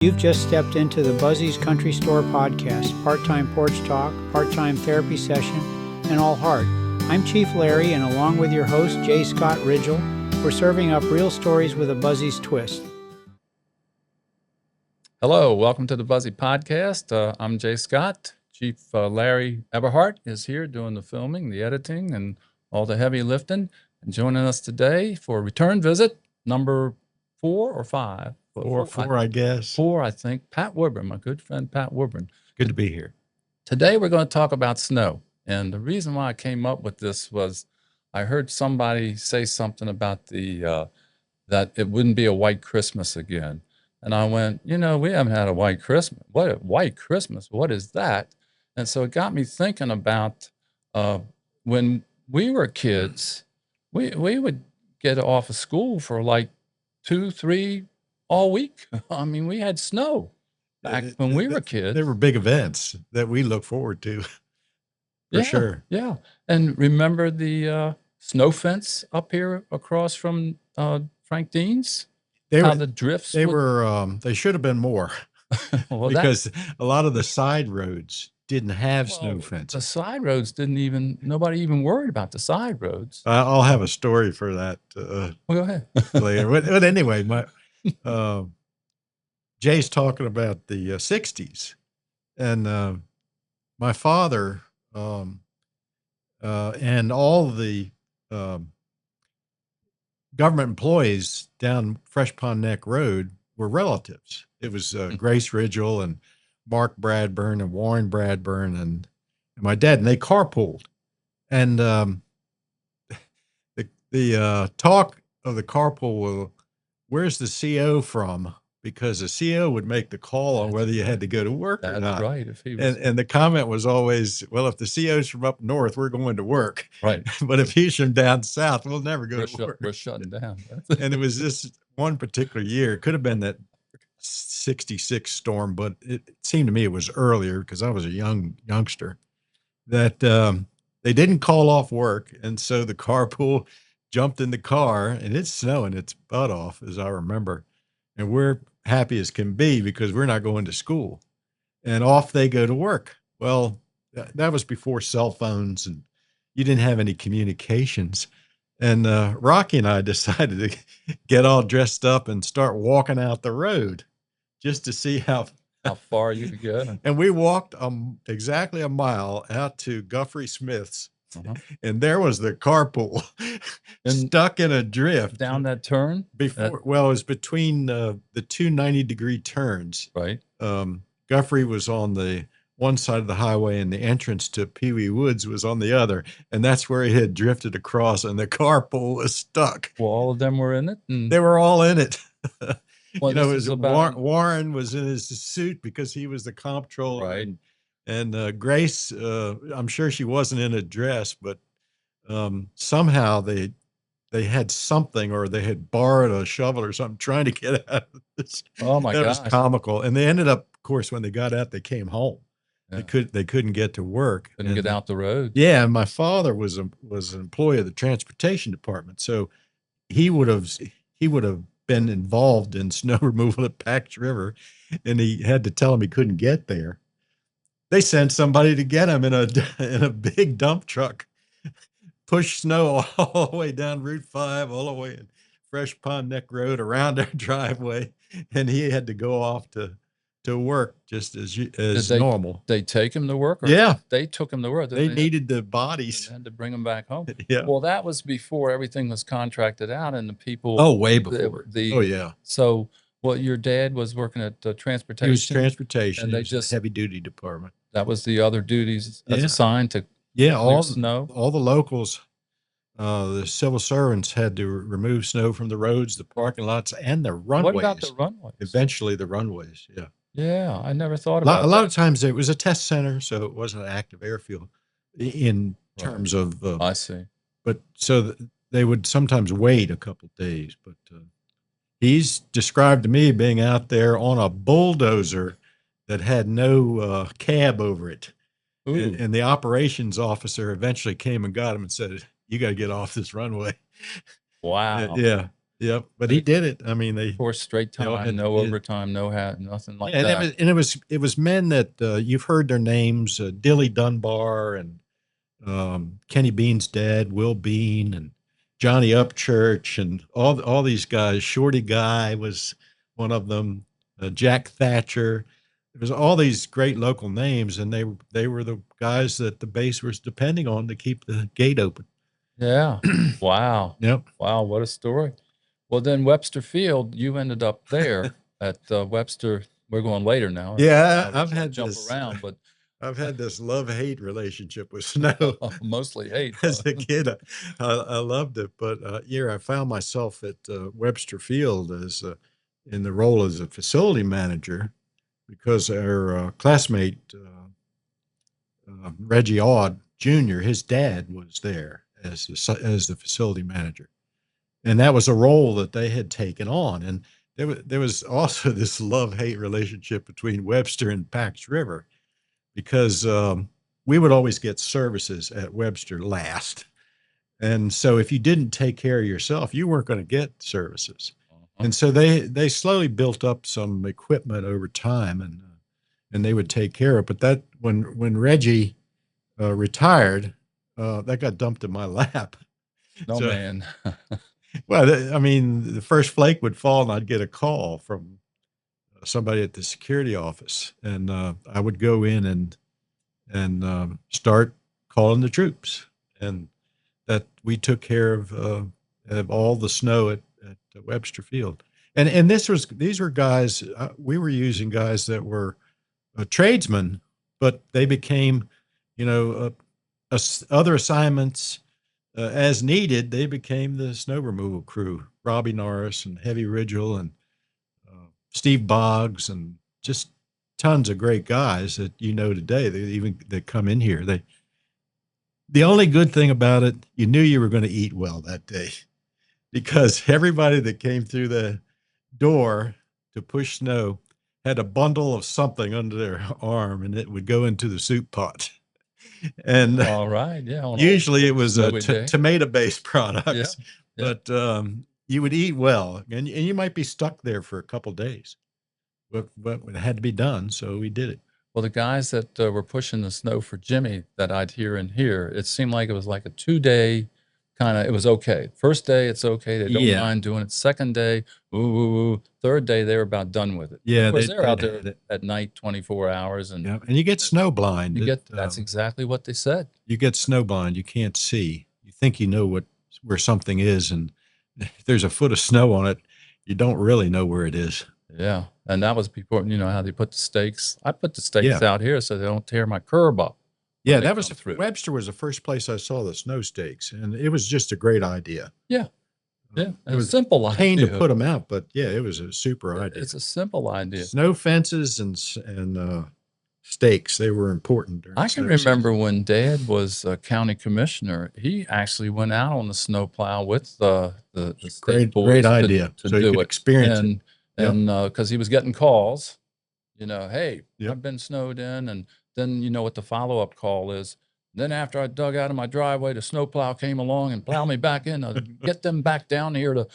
You've just stepped into the Buzzy's Country Store podcast, part-time porch talk, part-time therapy session, and all heart. I'm Chief Larry, and along with your host, J Scott Ridgell, we're serving up real stories with a Buzzy's twist. Hello, welcome to the Buzzy podcast. I'm J Scott. Chief Larry Eberhard is here doing the filming, the editing, and all the heavy lifting. And joining us today for a return visit, number 4 or 5? Four, I guess. 4, I think. Pat Woodburn, my good friend Pat Woodburn. Good to be here. Today we're going to talk about snow. And the reason why I came up with this was I heard somebody say something about that it wouldn't be a white Christmas again. And I went, we haven't had a white Christmas. What a white Christmas? What is that? And so it got me thinking about when we were kids, we would get off of school for like 2, 3 all week. I mean, we had snow back when we were kids. There were big events that we look forward to, for sure. Yeah. And remember the snow fence up here across from Frank Dean's? The drifts? They should have been more because a lot of the side roads didn't have snow fences. The side roads nobody even worried about the side roads. I'll have a story for that. Well, go ahead. Later. But anyway, Jay's talking about the 60s, and my father and all the government employees down Fresh Pond Neck Road were relatives. It was Grace Ridgell and Mark Bradburn and Warren Bradburn and my dad, and they carpooled. And the talk of the carpool was, where's the CO from? Because the CO would make the call on whether you had to go to work or not. That's right. If he was... and the comment was always, well, if the CO's from up north, we're going to work. Right. But if he's from down south, we'll never go to work. We're shutting down. And it was this one particular year. It could have been that 66 storm, but it seemed to me it was earlier because I was a youngster, that they didn't call off work. And so the carpool jumped in the car, and it's snowing its butt off, as I remember. And we're happy as can be because we're not going to school. And off they go to work. Well, that was before cell phones, and you didn't have any communications. And Rocky and I decided to get all dressed up and start walking out the road just to see how far you could go. And we walked exactly a mile out to Guffrey Smith's. And there was the carpool stuck in a drift down that turn it was between the two 90-degree turns. Right. Guffrey was on the one side of the highway, and the entrance to Pee Wee Woods was on the other, and that's where it had drifted across, and the carpool was stuck. Well, all of them were in it. They were all in it. Well, Warren was in his suit because he was the comptroller. Right. And Grace, I'm sure she wasn't in a dress, but somehow they had something, or they had borrowed a shovel or something trying to get out of this. Oh my gosh. That was comical. And they ended up, of course, when they got out, they came home. Yeah. They couldn't get to work. Couldn't get out the road. Yeah, and my father was an employee of the transportation department, so he would have been involved in snow removal at Pax River, and he had to tell him he couldn't get there. They sent somebody to get him in a big dump truck, push snow all the way down Route 5, all the way in Fresh Pond Neck Road around our driveway, and he had to go off to work just as normal. They take him to work? Yeah. They took him to work. They needed the bodies. They had to bring them back home. Yeah. Well, that was before everything was contracted out, and the people... Oh, way before. Oh, yeah. So... Well, your dad was working at the transportation. He was transportation. And they just heavy duty department. That was the other duties assigned to all snow. All the locals, the civil servants had to remove snow from the roads, the parking lots, and the runways. What about the runways? Eventually, the runways. Yeah. Yeah, I never thought about that. A lot of times it was a test center, so it wasn't an active airfield in terms of. I see. But so they would sometimes wait a couple of days, but. He's described to me being out there on a bulldozer that had no cab over it. And the operations officer eventually came and got him and said, you got to get off this runway. Wow. Yeah. Yep. But he did it. I mean, they, 4 straight they all time, had to no get it. overtime, no hat, nothing like Yeah, that. it was men that you've heard their names, Dilly Dunbar and Kenny Bean's dad, Will Bean, and Johnny Upchurch, and all these guys. Shorty Guy was one of them. Jack Thatcher. There was all these great local names, and they were the guys that the base was depending on to keep the gate open. Yeah. Wow. Yep. Wow, what a story. Well, then Webster Field, you ended up there at Webster. We're going later now. Yeah, We're gonna jump around, but I've had this love-hate relationship with snow. mostly hate. As a kid, I loved it, but I found myself at Webster Field as in the role as a facility manager because our classmate Reggie Aud Jr., his dad was there as the facility manager, and that was a role that they had taken on. And there was also this love-hate relationship between Webster and Pax River because we would always get services at Webster last. And so if you didn't take care of yourself, you weren't going to get services. And so they slowly built up some equipment over time, and they would take care of it. But that when Reggie retired, that got dumped in my lap. No, So- man. Well, I mean, the first flake would fall, and I'd get a call from somebody at the security office, and I would go in and start calling the troops, and that we took care of all the snow at Webster Field. And these were guys, we were using guys that were tradesmen, but they became, other assignments as needed. They became the snow removal crew, Robbie Norris and Heavy Ridgell and Steve Boggs, and just tons of great guys that today that come in here. The only good thing about it, you knew you were going to eat well that day, because everybody that came through the door to push snow had a bundle of something under their arm, and it would go into the soup pot. And All right. Yeah. on a usually it was snowy day. tomato-based products, Yeah. but you would eat well, and you might be stuck there for a couple days. But it had to be done, so we did it. Well, the guys that were pushing the snow for Jimmy that I'd hear and hear, it seemed like it was like a 2-day kind of, it was okay. First day, it's okay. They don't Yeah. mind doing it. Second day, ooh. Third day, they were about done with it. Yeah, Of course, they're out they'd there had it. at night, 24 hours. And Yeah, and you get snow blind. that's exactly what they said. You get snow blind. You can't see. You think you know where something is, and if there's a foot of snow on it, you don't really know where it is. Yeah. And that was before, how they put the stakes. I put the stakes Yeah. out here so they don't tear my curb up. Yeah, they that was come through. Webster was the first place I saw the snow stakes, and it was just a great idea. Yeah. Yeah. It was a simple a pain idea. to put them out, but yeah, it was a super idea. It's a simple idea. Snow fences and stakes, they were important. During I can snow season. remember when Dad was a county commissioner, he actually went out on the snowplow with the state boys Great to- idea. to So you do could it. experience it. and Yep. and because he was getting calls, hey, Yep. I've been snowed in, and then what the follow-up call is. Then after I dug out of my driveway, the snowplow came along and plowed me back in. Get them back down here to.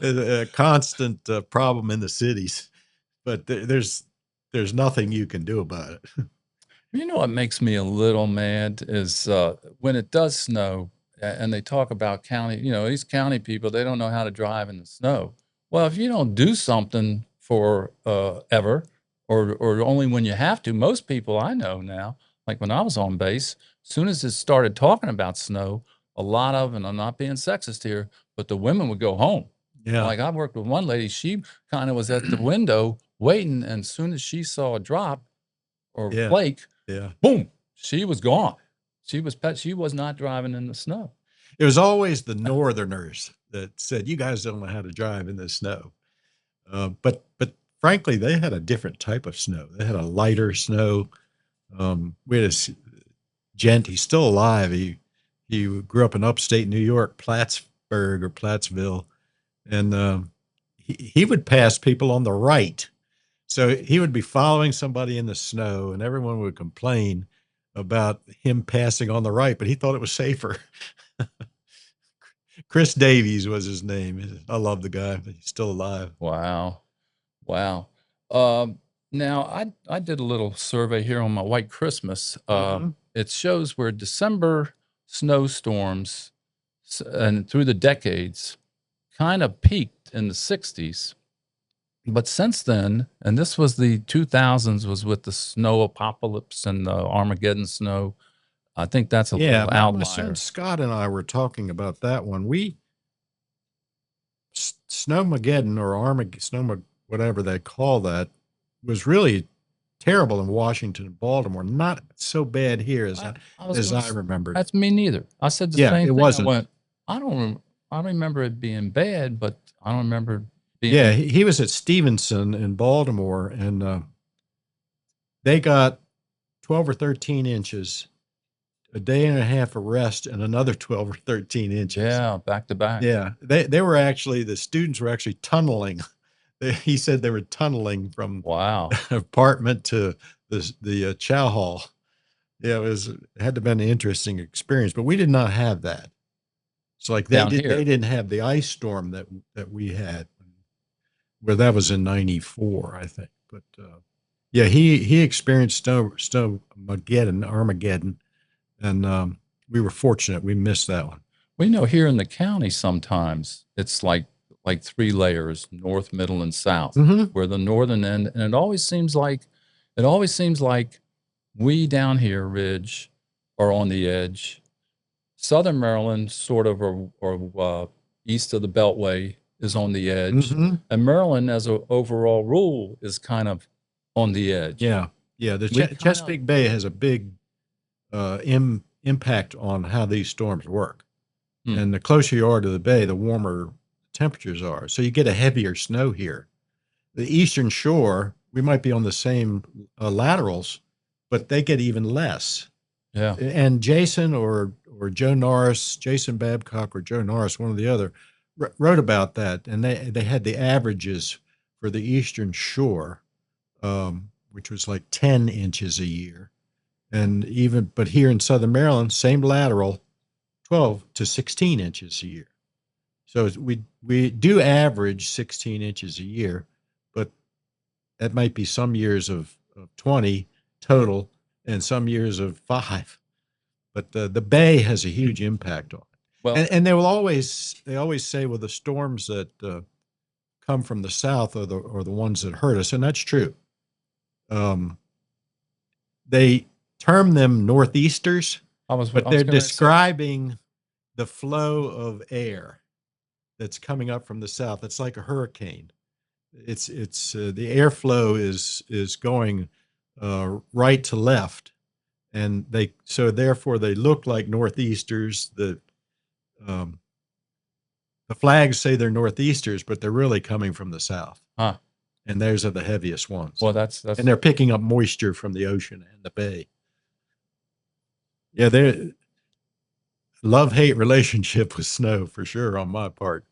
A constant problem in the cities, but there's nothing you can do about it. You know what makes me a little mad is when it does snow and they talk about county, these county people, they don't know how to drive in the snow. Well, if you don't do something for ever or only when you have to, most people I know now, like when I was on base, as soon as it started talking about snow, a lot of, and I'm not being sexist here, but the women would go home. Yeah. Like I worked with one lady, she kind of was at the window waiting, and as soon as she saw a drop or Yeah. flake, Yeah. boom, she was gone. She was not driving in the snow. It was always the Northerners that said, "You guys don't know how to drive in the snow." But frankly, they had a different type of snow. They had a lighter snow. We had a gent. He's still alive. He grew up in upstate New York, Plattsburgh or Plattsville, and he would pass people on the right. So he would be following somebody in the snow, and everyone would complain about him passing on the right, but he thought it was safer. Chris Davies was his name. I love the guy. He's still alive. Wow. Wow. Um, Now, I did a little survey here on my White Christmas. Mhm. It shows where December snowstorms and through the decades kind of peaked in the 60s. But since then, and this was the 2000s, was with the snow apocalypse and the Armageddon snow. I think that's a Yeah, little my son outlier. Scott and I were talking about that one. Snowmageddon or Armageddon, whatever they call that, was really terrible in Washington and Baltimore. Not so bad here I was as gonna I s remembered. That's me neither. I said the Yeah, same it thing. I wasn't. went, I don't rem I remember it being bad, but I don't remember Yeah, being he was at Stevenson in Baltimore, and they got 12 or 13 inches, a day and a half of rest, and another 12 or 13 inches. yeah, back to back. Yeah, they were actually, the students were actually tunneling. He said they were tunneling from Wow. apartment to the chow hall. Yeah, it had to have been an interesting experience, but we did not have that. It's like Down they here. didn't have the ice storm that we had, where that was in '94, I think. But yeah, he experienced Armageddon, and we were fortunate we missed that one. We know here in the county sometimes it's like 3 layers, north, middle, and south, Mhm. where the northern end, and it always seems like we down here, Ridge, are on the edge. Southern Maryland, sort of, or east of the Beltway, is on the edge, Mhm. and Maryland, as an overall rule, is kind of on the edge. Yeah, yeah. The We kind of, Chesapeake Bay has a big impact on how these storms work. And the closer you are to the bay, the warmer temperatures are. So you get a heavier snow here. The eastern shore, we might be on the same laterals, but they get even less. yeah, And Jason or Joe Norris, Jason Babcock or Joe Norris, one or the other, wrote about that, and they had the averages for the eastern shore, which was like 10 inches a year, but here in Southern Maryland, same lateral, 12 to 16 inches a year. So we do average 16 inches a year, but that might be some years of 20 total and some years of 5. But the Bay has a huge impact on it. well, And they always say, well, the storms that come from the south are the ones that hurt us, and that's true. They term them northeasters, but I was they're going to say, describing the flow of air that's coming up from the south. It's like a hurricane. It's the airflow is going right to left, and therefore they look like northeasters. The flags say they're northeasters, but they're really coming from the south, huh? and those are the heaviest ones. Well, that's And they're picking up moisture from the ocean and the bay. Yeah, they're love-hate relationship with snow for sure on my part.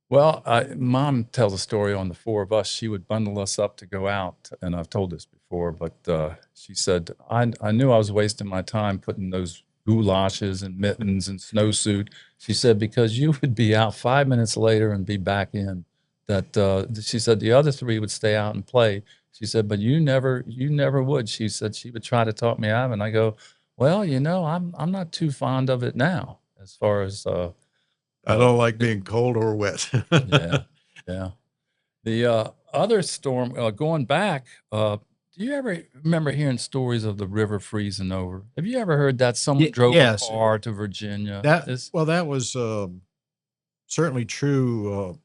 well. Mom tells a story on the 4 of us. She would bundle us up to go out, and I've told this before, but she said I knew I was wasting my time putting those goulashes and mittens and snowsuit. She said because you would be out 5 minutes later and be back in. She said the other 3 would stay out and play. She said, but you never would. She said she would try to talk me out, and I go, well, I'm not too fond of it now, as far as I don't like being cold or wet. yeah, yeah. The other storm, going back, do you ever remember hearing stories of the river freezing over? Have you ever heard that someone drove Yes. a car to Virginia? That was certainly true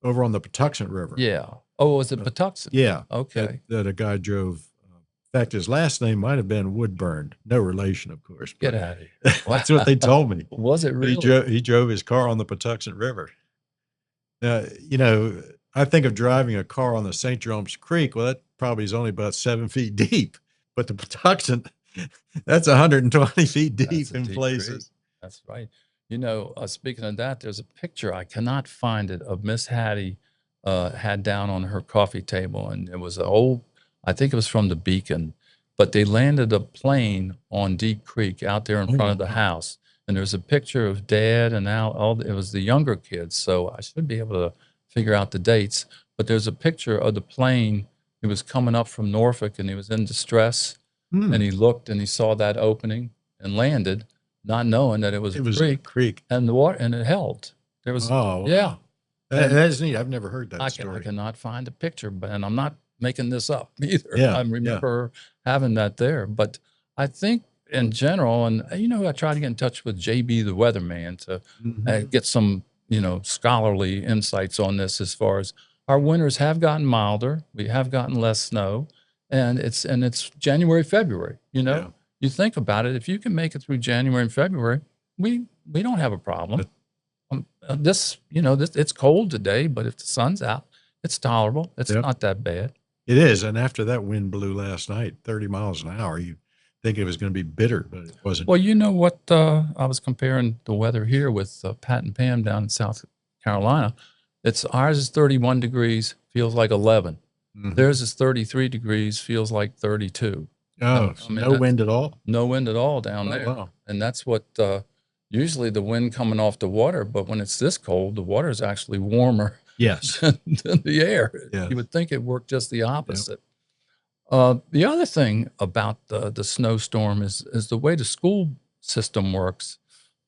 over on the Patuxent River. Yeah. Oh, was it Patuxent? Yeah. Okay. That a guy drove. In fact, his last name might have been Woodburn. No relation, of course. Get but out of here. That's what they told me. Was it But really? he drove his car on the Patuxent River. Now, I think of driving a car on the St. Jerome's Creek. Well, that probably is only about 7 feet deep, but the Patuxent, that's 120 feet deep That's a in deep places. creek. That's right. Speaking of that, there's a picture, I cannot find it, of Miss Hattie had down on her coffee table, and it was I think it was from the Beacon, but they landed a plane on Deep Creek out there in front of the house, and there's a picture of Dad and Al. It was the younger kids, so I should be able to figure out the dates. But there's a picture of the plane. He was coming up from Norfolk, and he was in distress, and he looked and he saw that opening and landed, not knowing that it was a creek, and the water, and it held. There was, yeah. That is neat. I've never heard that I story. I cannot find a picture, but and I'm not making this up either. Yeah, I remember having that there. But I think in general, and I tried to get in touch with JB the weatherman to get some scholarly insights on this as far as our winters have gotten milder. We have gotten less snow, and it's January, February. You think about it. If you can make it through January and February, we don't have a problem. This it's cold today, but if the sun's out, it's tolerable. It's not that bad. It is. And after that wind blew last night, 30 miles an hour, you think it was going to be bitter, but it wasn't. Well, you know what? I was comparing the weather here with Pat and Pam down in South Carolina. Ours is 31 degrees, feels like 11. Theirs is 33 degrees, feels like 32. Oh, no wind at all? No wind at all down there. Wow. And that's what usually the wind coming off the water, but when it's this cold, the water is actually warmer yes. than the air. Yes. You would think it worked just the opposite. Yep. The other thing about the snowstorm is the way the school system works.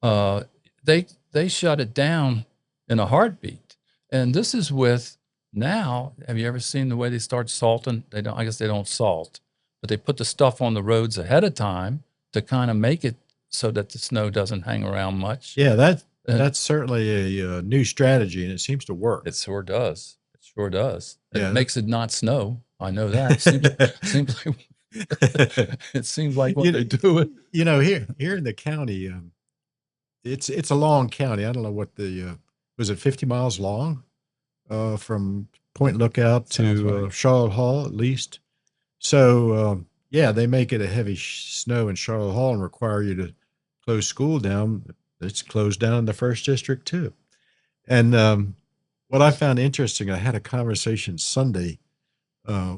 They shut it down in a heartbeat. And this is with now, have you ever seen the way they start salting? I guess they don't salt, but they put the stuff on the roads ahead of time to kind of make it so that the snow doesn't hang around much. Yeah, that's certainly a new strategy, and it seems to work. It sure does. It sure does. Yeah. It makes it not snow. I know that. It seems like when they do it. Here in the county, it's a long county. I don't know what was it 50 miles long from Point Lookout to Charlotte Hall at least. So they make it a heavy snow in Charlotte Hall and require you to close school down. It's closed down in the first district too. And what I found interesting, I had a conversation Sunday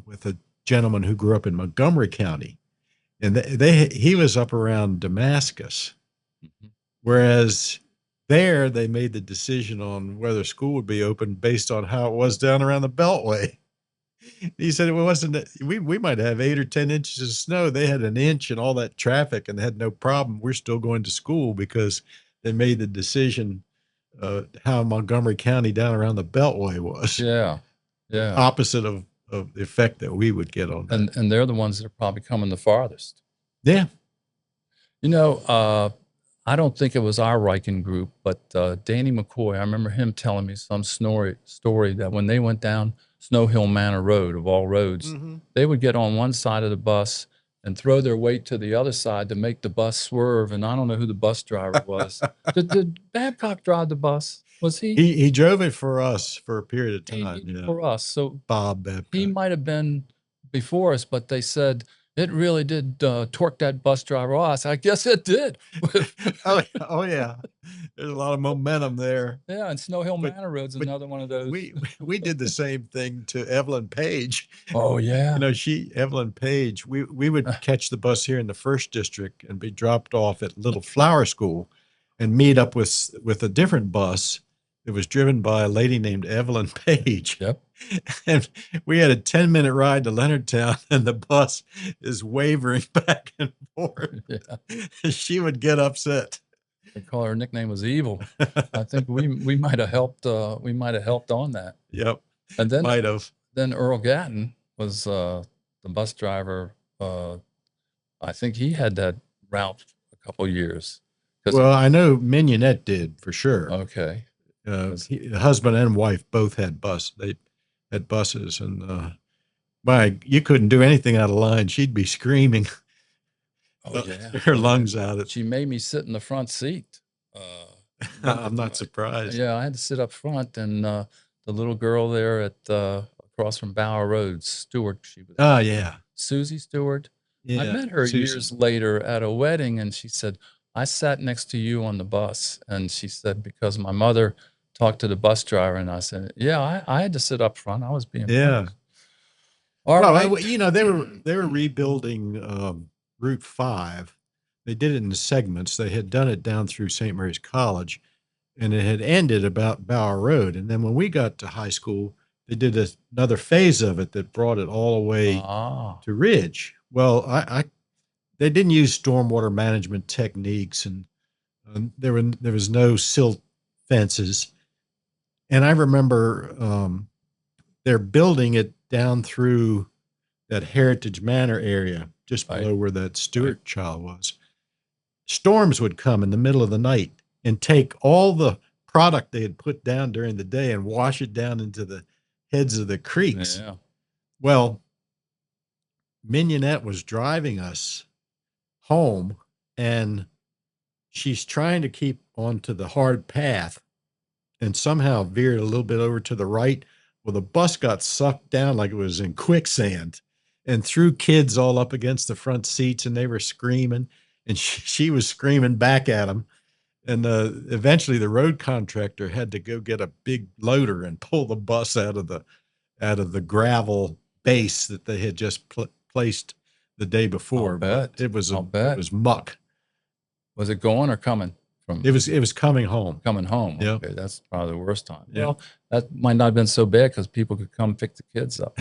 with a gentleman who grew up in Montgomery County, and he was up around Damascus, whereas there they made the decision on whether school would be open based on how it was down around the Beltway. He said it wasn't. We might have 8 or 10 inches of snow. They had an inch and all that traffic, and had no problem. We're still going to school because they made the decision how Montgomery County down around the Beltway was. Yeah. Opposite of the effect that we would get on that. And they're the ones that are probably coming the farthest. Yeah. I don't think it was our Riken group, but Danny McCoy, I remember him telling me some story that when they went down Snow Hill Manor Road, of all roads, they would get on one side of the bus and throw their weight to the other side to make the bus swerve. And I don't know who the bus driver was. Did Babcock drive the bus? Was he? He drove it for us for a period of time. For us. So Bob Babcock. He might have been before us, but they said it really did torque that bus driver off. I guess it did. oh yeah. There's a lot of momentum there. Yeah, and Snow Hill Manor Road's another one of those. We did the same thing to Evelyn Paige. Oh yeah. Evelyn Paige, we would catch the bus here in the first district and be dropped off at Little Flower School and meet up with a different bus that was driven by a lady named Evelyn Paige. Yep. And we had a 10-minute ride to Leonardtown, and the bus is wavering back and forth. Yeah. She would get upset. They call her nickname was Evil. I think we might have helped. We might have helped on that. Yep. And then might have. Then Earl Gatton was the bus driver. I think he had that route a couple years. Well, I know Mignonette did for sure. Okay. Husband and wife both had They had buses, and you couldn't do anything out of line. She'd be screaming. Oh yeah, her lungs out. She made me sit in the front seat. I'm not surprised. Yeah, I had to sit up front, and the little girl there at across from Bower Road, Stewart. She was. Oh yeah, Susie Stewart. Yeah, I met her years later at a wedding, and she said, "I sat next to you on the bus," and she said because my mother talked to the bus driver, and I said, "Yeah, I had to sit up front. I was being punished." All right. They were rebuilding Route 5 they did it in segments. They had done it down through St. Mary's College, and it had ended about Bower Road. And then when we got to high school, they did another phase of it that brought it all the way to Ridge. Well, they didn't use stormwater management techniques, and there was no silt fences. And I remember they're building it down through that Heritage Manor area, just below where that Stewart child was. Storms would come in the middle of the night and take all the product they had put down during the day and wash it down into the heads of the creeks. Yeah. Well, Mignonette was driving us home, and she's trying to keep onto the hard path and somehow veered a little bit over to the right. Well, the bus got sucked down like it was in quicksand and threw kids all up against the front seats, and they were screaming, and she was screaming back at them. And eventually the road contractor had to go get a big loader and pull the bus out of the gravel base that they had just placed the day before. But it was muck. Was it going or coming? It was coming home. Coming home. Yep. Okay, that's probably the worst time. Yep. Well, that might not have been so bad because people could come pick the kids up.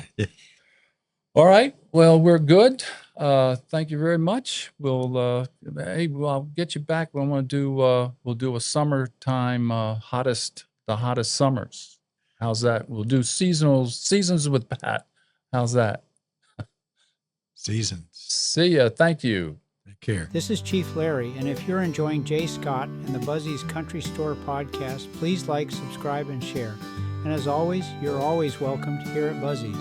All right. Well, we're good. Thank you very much. I'll get you back. We'll do a summertime the hottest summers. How's that? We'll do seasons with Pat. How's that? Seasons. See ya. Thank you. Take care. This is Chief Larry, and if you're enjoying J Scott and the Buzzy's Country Store podcast, please like, subscribe, and share. And as always, you're always welcomed here at Buzzy's.